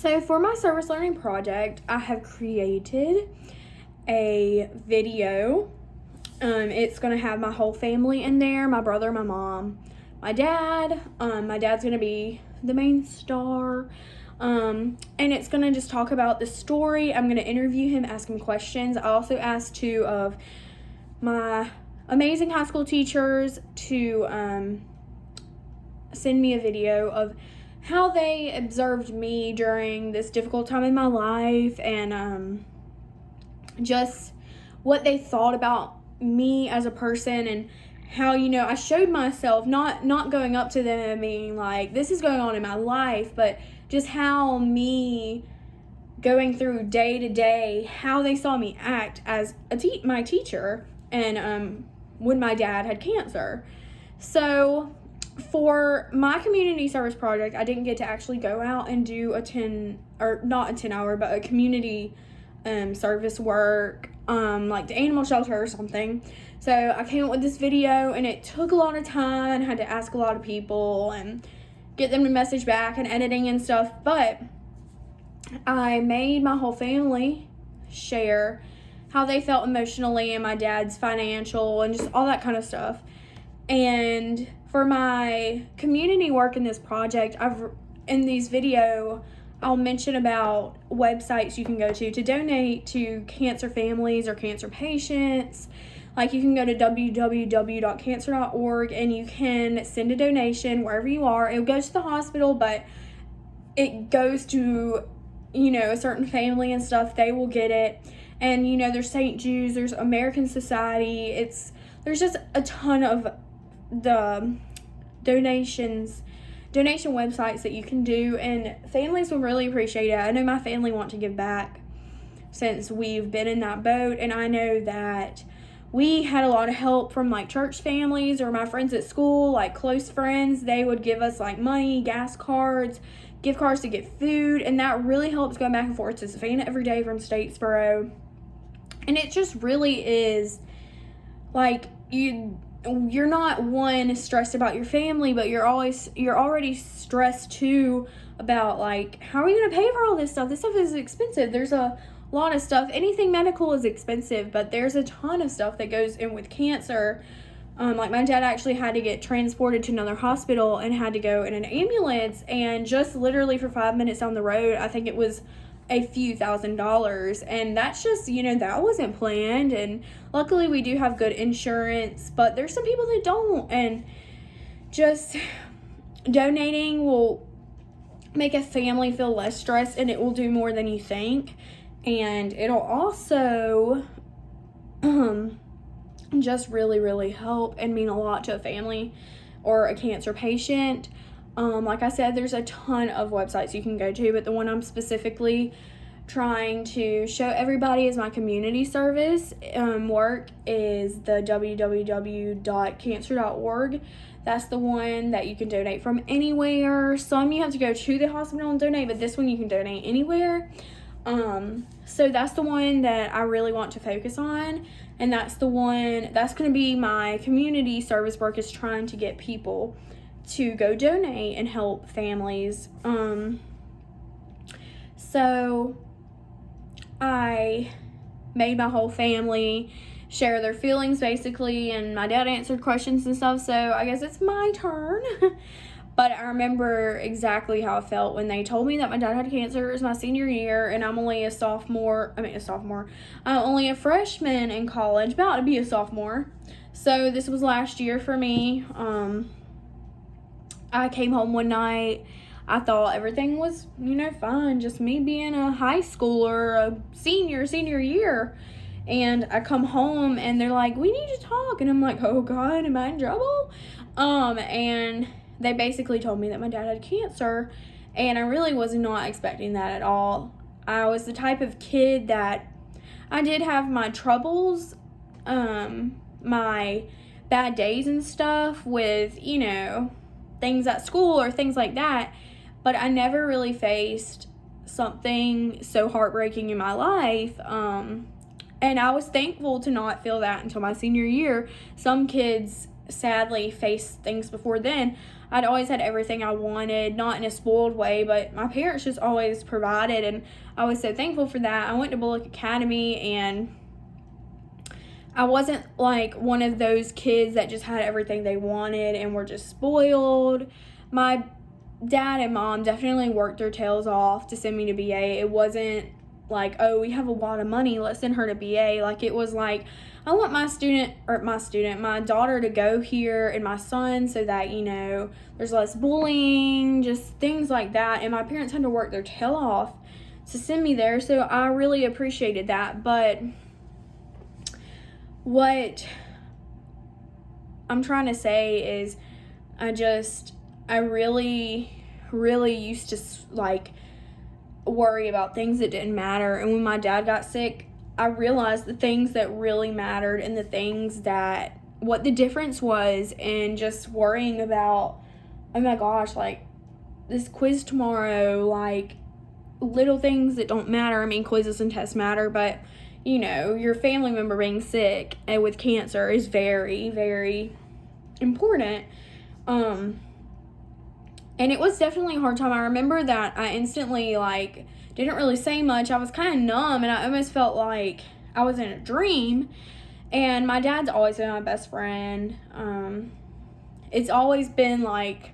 So for my service learning project, I have created a video. It's going to have my whole family in there, my brother, my mom, my dad. My dad's going to be the main star. And it's going to just talk about the story. I'm going to interview him, ask him questions. I also asked two of my amazing high school teachers to send me a video of how they observed me during this difficult time in my life, and just what they thought about me as a person, and how, I showed myself, not going up to them and being like, this is going on in my life, but just how me going through day to day, how they saw me act as my teacher, and when my dad had cancer. So for my community service project, I didn't get to actually go out and do a community service work, like the animal shelter or something. So I came up with this video, and it took a lot of time, and had to ask a lot of people and get them to message back and editing and stuff. But I made my whole family share how they felt emotionally, and my dad's financial, and just all that kind of stuff. And for my community work in this project, in these video, I'll mention about websites you can go to donate to cancer families or cancer patients. Like, you can go to www.cancer.org, and you can send a donation wherever you are. It goes to the hospital, but it goes to, a certain family and stuff. They will get it. And, there's St. Jude's, there's American Society. There's just a ton of the donation websites that you can do, and families will really appreciate it. I know my family want to give back since we've been in that boat, and I know that we had a lot of help from like church families or my friends at school, like close friends. They would give us like money, gas cards, gift cards to get food, and that really helps going back and forth to Savannah every day from Statesboro. And it just really is like, you're not stressed about your family, but you're already stressed too about like, how are you going to pay for all this stuff? This stuff is expensive. There's a lot of stuff. Anything medical is expensive, but there's a ton of stuff that goes in with cancer. Like, my dad actually had to get transported to another hospital and had to go in an ambulance, and just literally for 5 minutes down the road, I think it was a few $1,000s, and that's just, that wasn't planned. And luckily we do have good insurance, but there's some people that don't, and just donating will make a family feel less stressed, and it will do more than you think. And it'll also just really, really help and mean a lot to a family or a cancer patient. Like I said, there's a ton of websites you can go to, but the one I'm specifically trying to show everybody is my community service work is the www.cancer.org. That's the one that you can donate from anywhere. Some you have to go to the hospital and donate, but this one you can donate anywhere. So that's the one that I really want to focus on, and that's the one that's going to be my community service work, is trying to get people to go donate and help families. So I made my whole family share their feelings, basically, and my dad answered questions and stuff, so I guess it's my turn. But I remember exactly how I felt when they told me that my dad had cancer. It was my senior year, and I'm only I'm only a freshman in college, about to be a sophomore. So this was last year for me. I came home one night. I thought everything was, fine. Just me being a high schooler, a senior year. And I come home, and they're like, we need to talk. And I'm like, oh God, am I in trouble? And they basically told me that my dad had cancer. And I really was not expecting that at all. I was the type of kid that I did have my troubles, my bad days and stuff with, things at school or things like that, but I never really faced something so heartbreaking in my life, and I was thankful to not feel that until my senior year. Some kids sadly faced things before then. I'd always had everything I wanted, not in a spoiled way, but my parents just always provided, and I was so thankful for that. I went to Bullock Academy, and I wasn't like one of those kids that just had everything they wanted and were just spoiled. My dad and mom definitely worked their tails off to send me to BA. It wasn't like, oh, we have a lot of money, let's send her to BA. Like, it was like, I want my daughter to go here, and my son, so that, you know, there's less bullying, just things like that. And my parents had to work their tail off to send me there, so I really appreciated that. But what I'm trying to say is, I really, really used to like worry about things that didn't matter. And when my dad got sick, I realized the things that really mattered, and the things that, what the difference was in just worrying about, oh my gosh, like this quiz tomorrow, like little things that don't matter. I mean, quizzes and tests matter, but you know, your family member being sick and with cancer is very, very important. And it was definitely a hard time. I remember that I instantly, like, didn't really say much. I was kind of numb, and I almost felt like I was in a dream. And my dad's always been my best friend. It's always been like,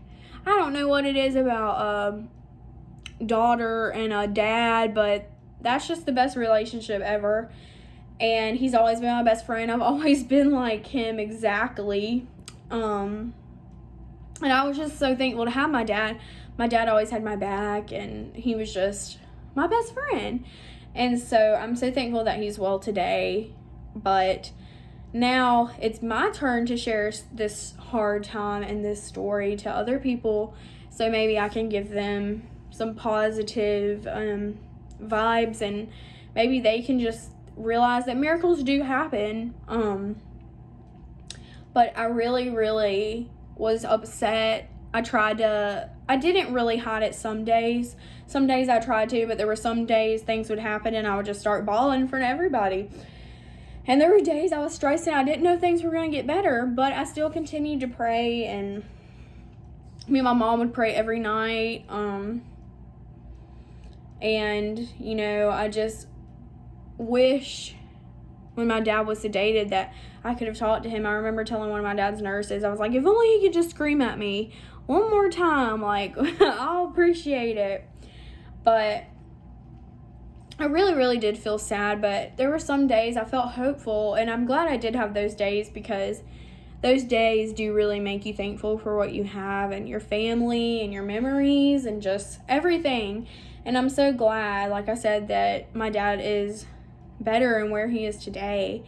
I don't know what it is about a daughter and a dad, but that's just the best relationship ever. And he's always been my best friend. I've always been like him exactly. And I was just so thankful to have my dad. My dad always had my back, and he was just my best friend. And so I'm so thankful that he's well today. But now it's my turn to share this hard time and this story to other people, so maybe I can give them some positive vibes, and maybe they can just realize that miracles do happen. But I really, really was upset. I didn't really hide it some days. Some days I tried to, but there were some days things would happen and I would just start bawling in front of everybody. And there were days I was stressed and I didn't know things were going to get better, but I still continued to pray, and me and my mom would pray every night. And, you know, I just wish when my dad was sedated that I could have talked to him. I remember telling one of my dad's nurses, I was like, if only he could just scream at me one more time, like, I'll appreciate it. But I really, really did feel sad, but there were some days I felt hopeful, and I'm glad I did have those days, because those days do really make you thankful for what you have and your family and your memories and just everything. And I'm so glad, like I said, that my dad is better and where he is today.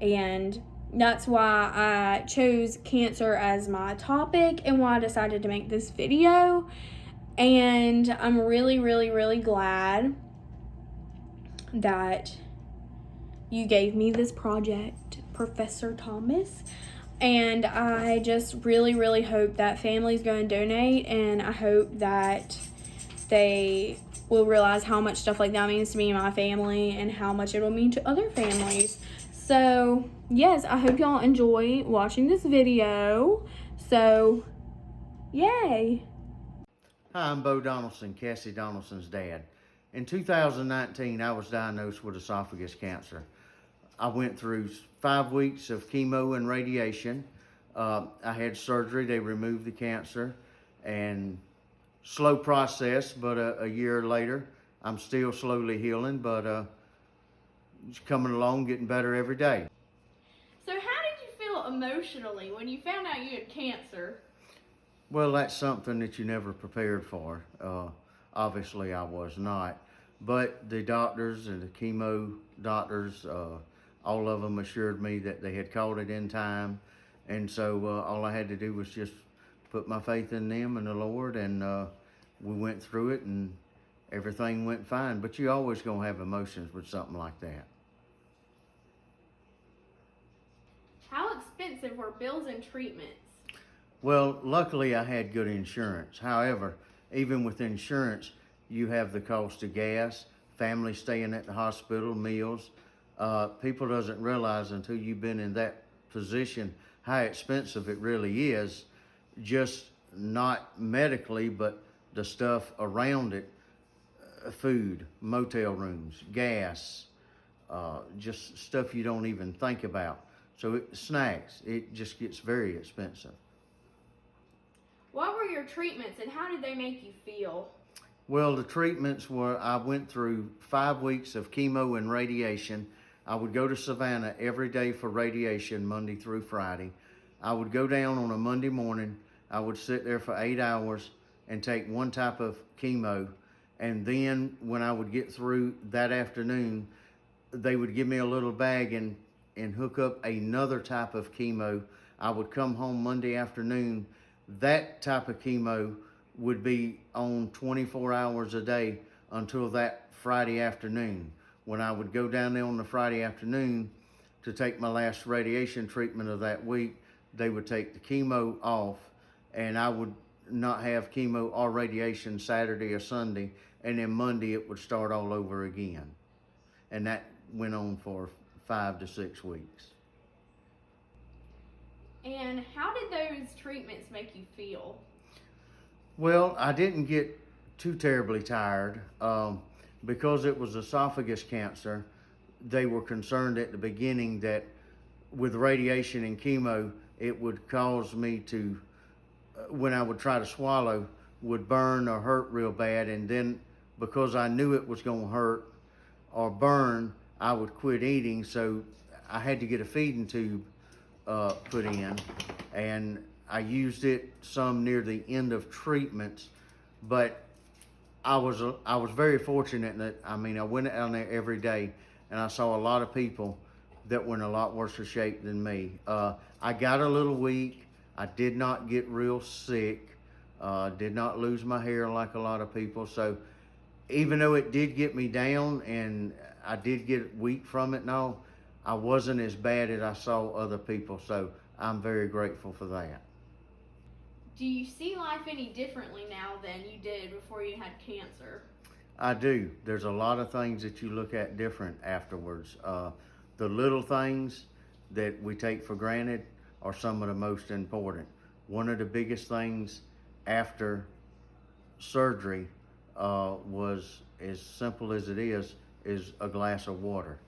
And that's why I chose cancer as my topic and why I decided to make this video. And I'm really, really, really glad that you gave me this project, Professor Thomas. And I just really, really hope that families go and donate, and I hope that they will realize how much stuff like that means to me and my family, and how much it will mean to other families. So yes, I hope y'all enjoy watching this video. So yay. Hi, I'm Bo Donaldson, Cassie Donaldson's dad. In 2019, I was diagnosed with esophagus cancer. I went through 5 weeks of chemo and radiation. I had surgery. They removed the cancer, and slow process, but a year later, I'm still slowly healing, but it's coming along, getting better every day. So how did you feel emotionally when you found out you had cancer? Well, that's something that you never prepared for. Obviously, I was not. But the doctors and the chemo doctors, all of them assured me that they had caught it in time. And so all I had to do was just put my faith in them and the Lord, and we went through it, and everything went fine. But you always going to have emotions with something like that. How expensive were bills and treatments? Well, luckily I had good insurance. However, even with insurance, you have the cost of gas, family staying at the hospital, meals. People doesn't realize until you've been in that position how expensive it really is, just not medically, but the stuff around it, food, motel rooms, gas, just stuff you don't even think about. So snacks, it just gets very expensive. What were your treatments and how did they make you feel? Well, the treatments were, I went through 5 weeks of chemo and radiation. I would go to Savannah every day for radiation, Monday through Friday. I would go down on a Monday morning. I would sit there for 8 hours and take one type of chemo. And then when I would get through that afternoon, they would give me a little bag and hook up another type of chemo. I would come home Monday afternoon. That type of chemo would be on 24 hours a day until that Friday afternoon. When I would go down there on the Friday afternoon to take my last radiation treatment of that week, they would take the chemo off and I would not have chemo or radiation Saturday or Sunday, and then Monday it would start all over again. And that went on for 5 to 6 weeks. And how did those treatments make you feel? Well, I didn't get too terribly tired. Because it was esophagus cancer, they were concerned at the beginning that with radiation and chemo, it would cause me to, when I would try to swallow, would burn or hurt real bad. And then because I knew it was going to hurt or burn, I would quit eating. So I had to get a feeding tube put in, and I used it some near the end of treatments, but I was very fortunate that, I went down there every day and I saw a lot of people that were in a lot worse shape than me. I got a little weak. I did not get real sick. Did not lose my hair like a lot of people. So even though it did get me down and I did get weak from it and all, I wasn't as bad as I saw other people. So I'm very grateful for that. Do you see life any differently now than you did before you had cancer? I do. There's a lot of things that you look at different afterwards. The little things that we take for granted are some of the most important. One of the biggest things after surgery was, as simple as it is a glass of water.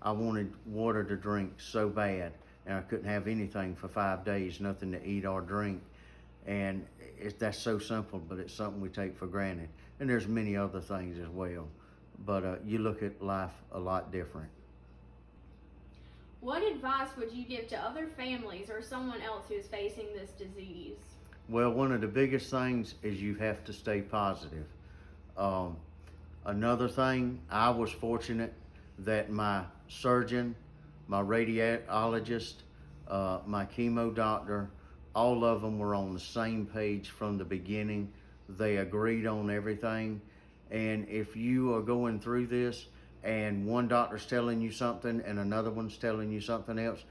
I wanted water to drink so bad, and I couldn't have anything for 5 days, nothing to eat or drink. And that's so simple, but it's something we take for granted. And there's many other things as well. But you look at life a lot different. What advice would you give to other families or someone else who is facing this disease? Well, one of the biggest things is you have to stay positive. Another thing, I was fortunate that my surgeon, my radiologist, my chemo doctor, all of them were on the same page from the beginning. They agreed on everything. And if you are going through this and one doctor's telling you something and another one's telling you something else,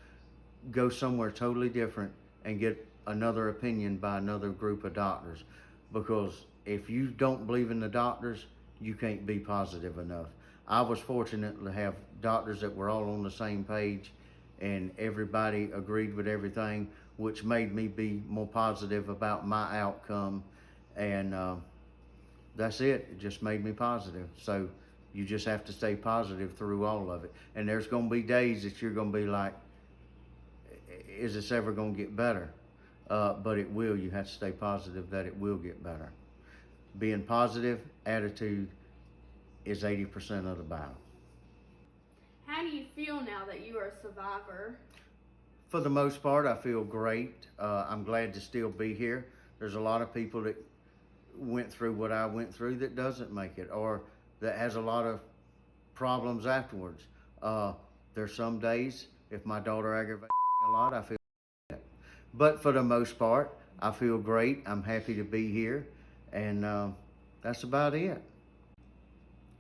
go somewhere totally different and get another opinion by another group of doctors. Because if you don't believe in the doctors, you can't be positive enough. I was fortunate to have doctors that were all on the same page and everybody agreed with everything, which made me be more positive about my outcome. And that's it. It just made me positive. So you just have to stay positive through all of it. And there's going to be days that you're going to be like, is this ever going to get better? But it will. You have to stay positive that it will get better. Being positive, attitude is 80% of the battle. How do you feel now that you are a survivor? For the most part, I feel great. I'm glad to still be here. There's a lot of people that went through what I went through that doesn't make it, or that has a lot of problems afterwards. There's some days, if my daughter aggravates me a lot, I feel bad. But for the most part, I feel great. I'm happy to be here, and that's about it.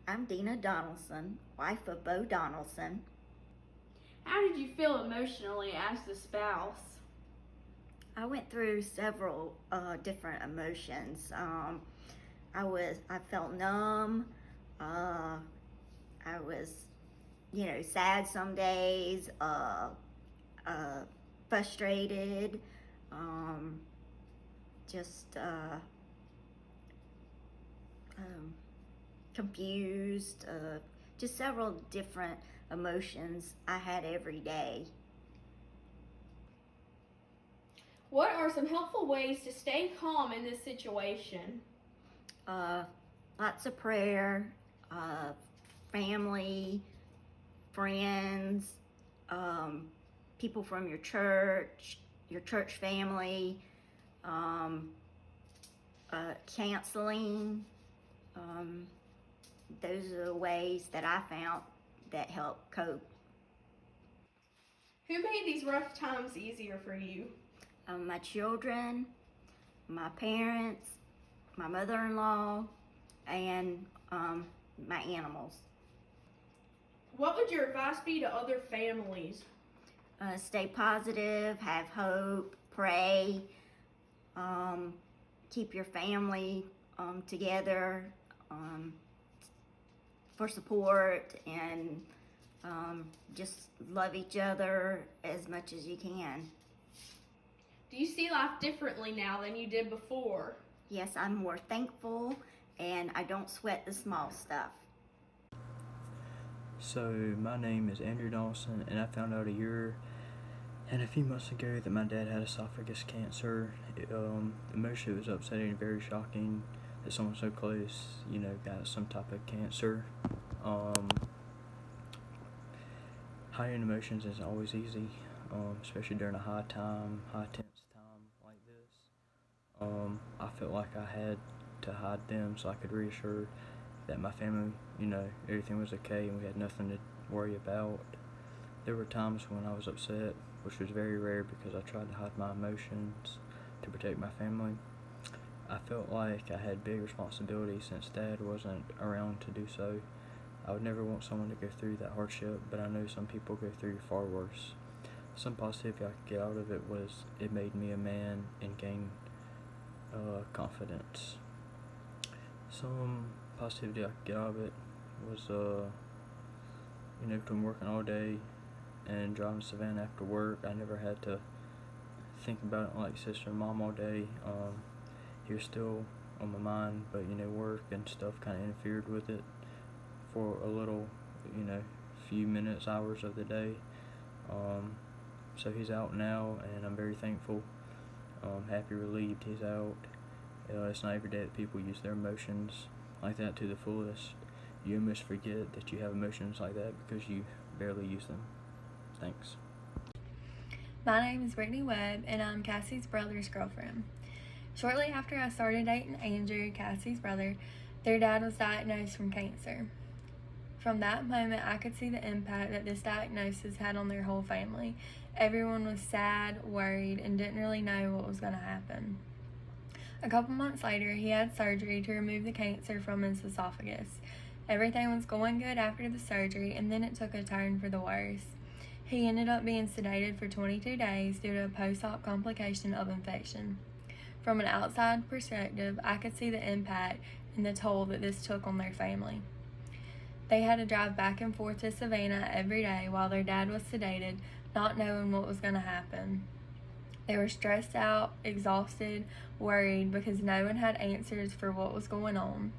I'm Dina Donaldson, wife of Bo Donaldson. How did you feel emotionally as the spouse? I went through several different emotions. I felt numb. I was, sad some days. frustrated, just confused, just several different emotions I had every day. What are some helpful ways to stay calm in this situation? Lots of prayer, family, friends, people from your church family, counseling. Those are the ways that I found that help cope. Who made these rough times easier for you? My children, my parents, my mother-in-law, and my animals. What would your advice be to other families? Stay positive, have hope, pray, keep your family together for support, and just love each other as much as you can. Do you see life differently now than you did before? Yes, I'm more thankful, and I don't sweat the small stuff. So my name is Andrew Dawson, and I found out a year and a few months ago that my dad had esophagus cancer. Emotionally, it was upsetting and very shocking that someone so close, got some type of cancer. Hiding emotions isn't always easy, especially during a high tense time like this. I felt like I had to hide them so I could reassure that my family, everything was okay and we had nothing to worry about. There were times when I was upset, which was very rare because I tried to hide my emotions to protect my family. I felt like I had big responsibility since Dad wasn't around to do so. I would never want someone to go through that hardship, but I know some people go through far worse. Some positivity I could get out of it was it made me a man and gained confidence. Some positivity I could get out of it was, between working all day and driving to Savannah after work, I never had to think about it like sister and mom all day. He was still on my mind, but work and stuff kind of interfered with it for a little, few minutes, hours of the day. So he's out now, and I'm very thankful. Happy, relieved he's out. It's not every day that people use their emotions like that to the fullest. You almost forget that you have emotions like that because you barely use them. Thanks. My name is Brittany Webb, and I'm Cassie's brother's girlfriend. Shortly after I started dating Andrew, Cassie's brother, their dad was diagnosed from cancer. From that moment, I could see the impact that this diagnosis had on their whole family. Everyone was sad, worried, and didn't really know what was going to happen. A couple months later, he had surgery to remove the cancer from his esophagus. Everything was going good after the surgery, and then it took a turn for the worse. He ended up being sedated for 22 days due to a post-op complication of infection. From an outside perspective, I could see the impact and the toll that this took on their family. They had to drive back and forth to Savannah every day while their dad was sedated, not knowing what was going to happen. They were stressed out, exhausted, worried because no one had answers for what was going on.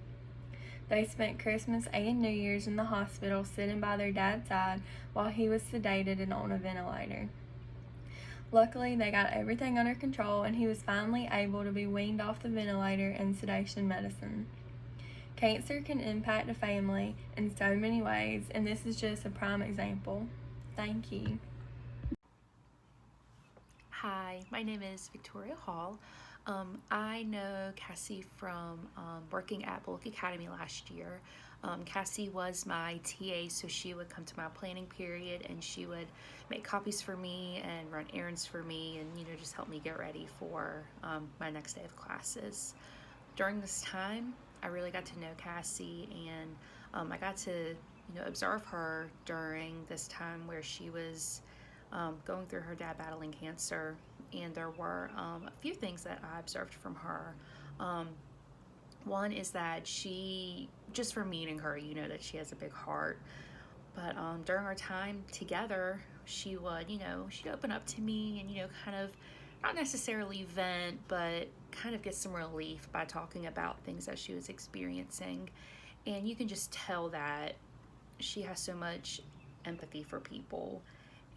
They spent Christmas and New Year's in the hospital sitting by their dad's side while he was sedated and on a ventilator. Luckily, they got everything under control and he was finally able to be weaned off the ventilator and sedation medicine. Cancer can impact a family in so many ways, and this is just a prime example. Thank you. Hi, my name is Victoria Hall. I know Cassie from working at Bullock Academy last year. Cassie was my TA, so she would come to my planning period and she would make copies for me and run errands for me and just help me get ready for my next day of classes. During this time, I really got to know Cassie, and I got to observe her during this time where she was going through her dad battling cancer, and there were a few things that I observed from her. One is that she, just from meeting her, that she has a big heart. But during our time together, she would, she'd open up to me and, kind of not necessarily vent, but kind of get some relief by talking about things that she was experiencing. And you can just tell that she has so much empathy for people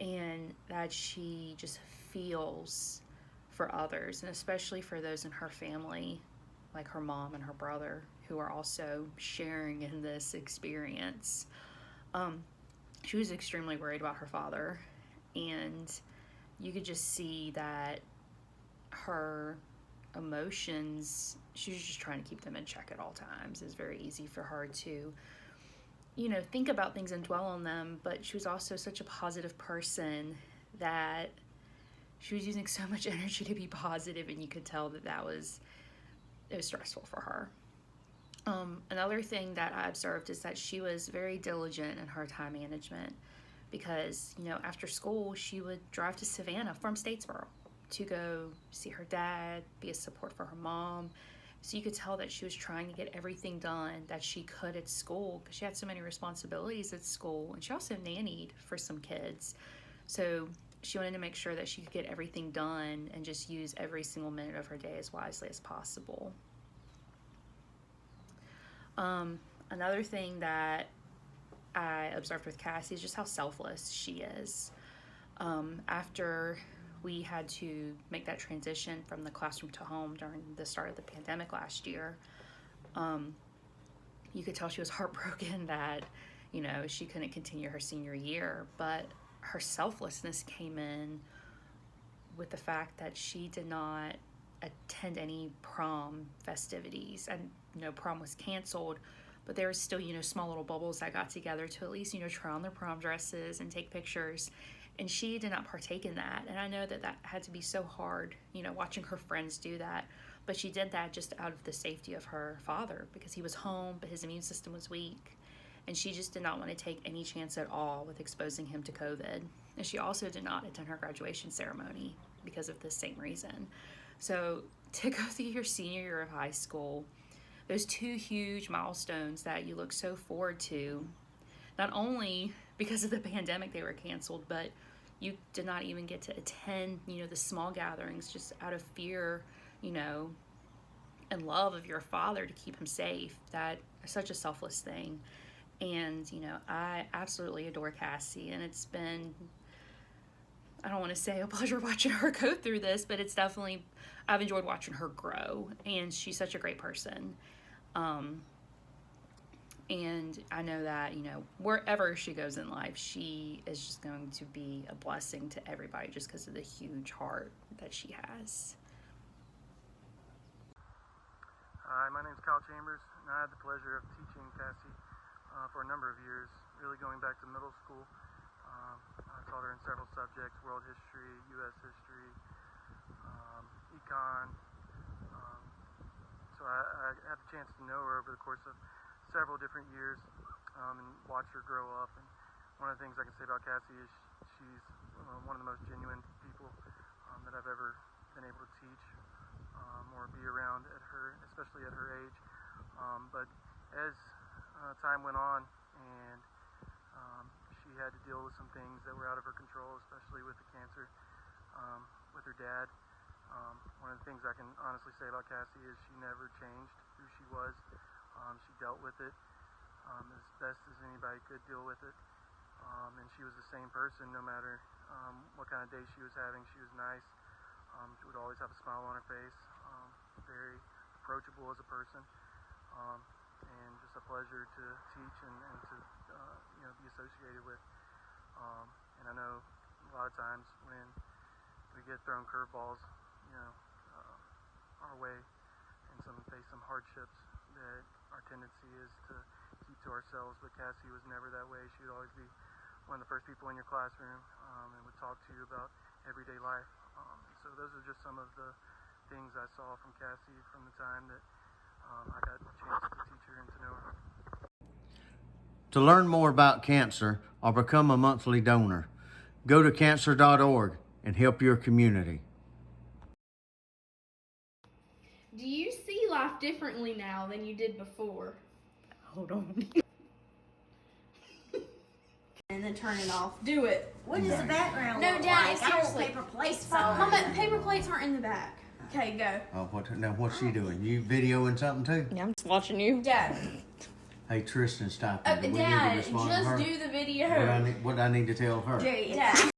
and that she just feels for others, and especially for those in her family, like her mom and her brother, who are also sharing in this experience. She was extremely worried about her father, and you could just see that her emotions, she was just trying to keep them in check at all times. It's very easy for her to, think about things and dwell on them, but she was also such a positive person that she was using so much energy to be positive, and you could tell that it was stressful for her. Another thing that I observed is that she was very diligent in her time management, because, after school, she would drive to Savannah from Statesboro to go see her dad, be a support for her mom. So you could tell that she was trying to get everything done that she could at school, because she had so many responsibilities at school, and she also nannied for some kids. So she wanted to make sure that she could get everything done and just use every single minute of her day as wisely as possible. Another thing that I observed with Cassie is just how selfless she is. After we had to make that transition from the classroom to home during the start of the pandemic last year, you could tell she was heartbroken that, she couldn't continue her senior year, but her selflessness came in with the fact that she did not attend any prom festivities, and prom was canceled, but there was still, small little bubbles that got together to at least, try on their prom dresses and take pictures. And she did not partake in that. And I know that had to be so hard, watching her friends do that. But she did that just out of the safety of her father, because he was home, but his immune system was weak. And she just did not want to take any chance at all with exposing him to COVID. And she also did not attend her graduation ceremony because of the same reason. So to go through your senior year of high school, those two huge milestones that you look so forward to, not only because of the pandemic they were canceled, but you did not even get to attend, the small gatherings just out of fear, and love of your father to keep him safe. That is such a selfless thing. And, I absolutely adore Cassie, and it's been, I don't want to say a pleasure watching her go through this, but it's definitely, I've enjoyed watching her grow, and she's such a great person. And I know that, wherever she goes in life, she is just going to be a blessing to everybody just because of the huge heart that she has. Hi, my name is Kyle Chambers, and I had the pleasure of teaching Cassie for a number of years, really going back to middle school. I taught her in several subjects: world history, U.S. history, econ. So I had the chance to know her over the course of several different years and watch her grow up. And one of the things I can say about Cassie is she's one of the most genuine people that I've ever been able to teach or be around at her, especially at her age. But as time went on, and she had to deal with some things that were out of her control, especially with the cancer with her dad. One of the things I can honestly say about Cassie is she never changed who she was. She dealt with it as best as anybody could deal with it. And she was the same person no matter what kind of day she was having. She was nice. She would always have a smile on her face. Very approachable as a person. And just a pleasure to teach and to be associated with. And I know a lot of times when we get thrown curveballs, our way, and face some hardships, that our tendency is to keep to ourselves. But Cassie was never that way. She would always be one of the first people in your classroom and would talk to you about everyday life. So those are just some of the things I saw from Cassie from the time that I got a chance to teach her and to know her. To learn more about cancer or become a monthly donor, go to cancer.org and help your community. Do you see life differently now than you did before? Hold on. And and then turn it off. Do it. What does the background No, look Dad, like? I want seriously. paper plates. Mama, paper plates aren't in the back. Okay, go. Oh, what's she doing? You videoing something too? Yeah, I'm just watching you. Dad. Hey, Tristan, stop it. Do we need to Dad, respond to just her? do the video. What I need to tell her? Jerry, Dad.